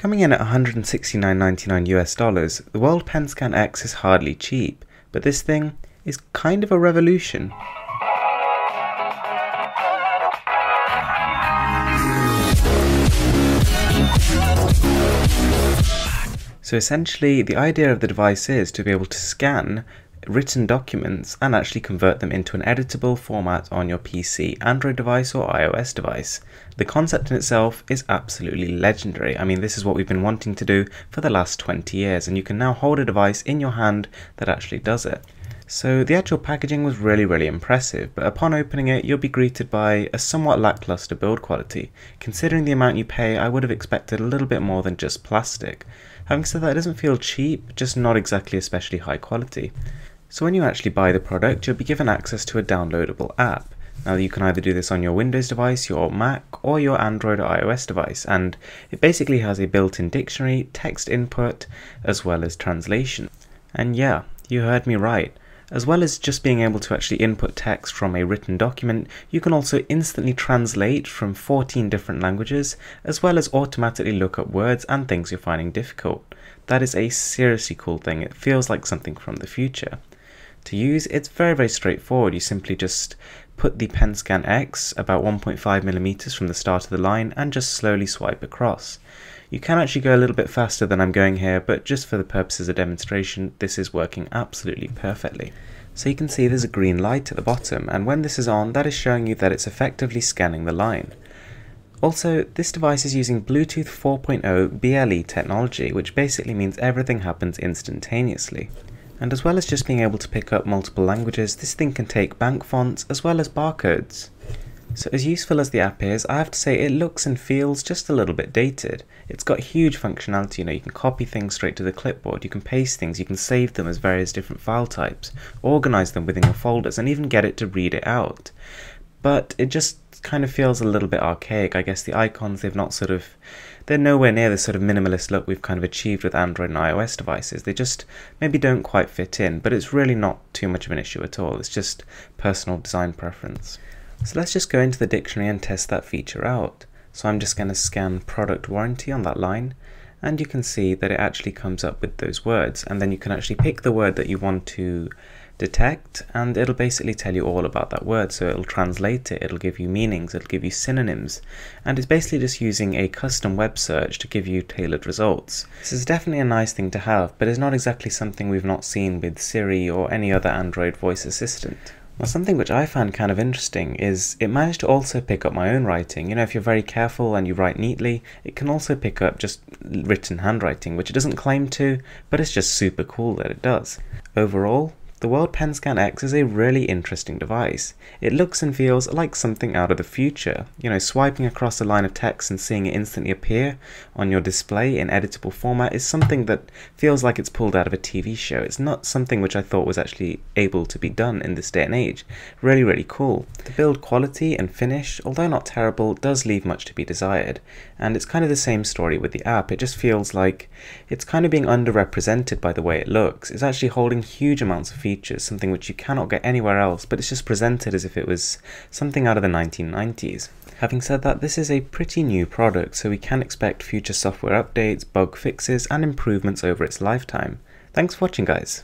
Coming in at $169.99 US, the Worldpenscan X is hardly cheap, but this thing is kind of a revolution. So essentially, the idea of the device is to be able to scan written documents and actually convert them into an editable format on your PC, Android device or iOS device. The concept in itself is absolutely legendary. I mean, this is what we've been wanting to do for the last 20 years, and you can now hold a device in your hand that actually does it. So the actual packaging was really impressive, but upon opening it you'll be greeted by a somewhat lackluster build quality. Considering the amount you pay, I would have expected a little bit more than just plastic. Having said that, it doesn't feel cheap, just not exactly especially high quality. So when you actually buy the product, you'll be given access to a downloadable app. Now you can either do this on your Windows device, your Mac, or your Android or iOS device, and it basically has a built-in dictionary, text input, as well as translation. And yeah, you heard me right. As well as just being able to actually input text from a written document, you can also instantly translate from 14 different languages, as well as automatically look up words and things you're finding difficult. That is a seriously cool thing. It feels like something from the future. To use, it's very straightforward. You simply just put the Penscan X about 1.5mm from the start of the line and just slowly swipe across. You can actually go a little bit faster than I'm going here, but just for the purposes of demonstration, this is working absolutely perfectly. So you can see there's a green light at the bottom, and when this is on, that is showing you that it's effectively scanning the line. Also, this device is using Bluetooth 4.0 BLE technology, which basically means everything happens instantaneously. And as well as just being able to pick up multiple languages, this thing can take bank fonts as well as barcodes. So as useful as the app is, I have to say it looks and feels just a little bit dated. It's got huge functionality, you can copy things straight to the clipboard, you can paste things, you can save them as various different file types, organize them within your folders, and even get it to read it out. But it just kind of feels a little bit archaic. I guess the icons, they're nowhere near the sort of minimalist look we've kind of achieved with Android and iOS devices. They just maybe don't quite fit in, but it's really not too much of an issue at all. It's just personal design preference. So let's just go into the dictionary and test that feature out. So I'm just going to scan product warranty on that line, and you can see that it actually comes up with those words, and then you can actually pick the word that you want to detect, and it'll basically tell you all about that word. So it'll translate it, it'll give you meanings, it'll give you synonyms, and it's basically just using a custom web search to give you tailored results. This is definitely a nice thing to have, but it's not exactly something we've not seen with Siri or any other Android voice assistant. Now, something which I found kind of interesting is it managed to also pick up my own writing. If you're very careful and you write neatly, it can also pick up just written handwriting, which it doesn't claim to, but it's just super cool that it does. Overall, the Worldpenscan X is a really interesting device. It looks and feels like something out of the future. Swiping across a line of text and seeing it instantly appear on your display in editable format is something that feels like it's pulled out of a TV show. It's not something which I thought was actually able to be done in this day and age. Really cool. The build quality and finish, although not terrible, does leave much to be desired. And it's kind of the same story with the app. It just feels like it's kind of being underrepresented by the way it looks. It's actually holding huge amounts of features, something which you cannot get anywhere else, but it's just presented as if it was something out of the 1990s. Having said that, this is a pretty new product, so we can expect future software updates, bug fixes, and improvements over its lifetime. Thanks for watching, guys.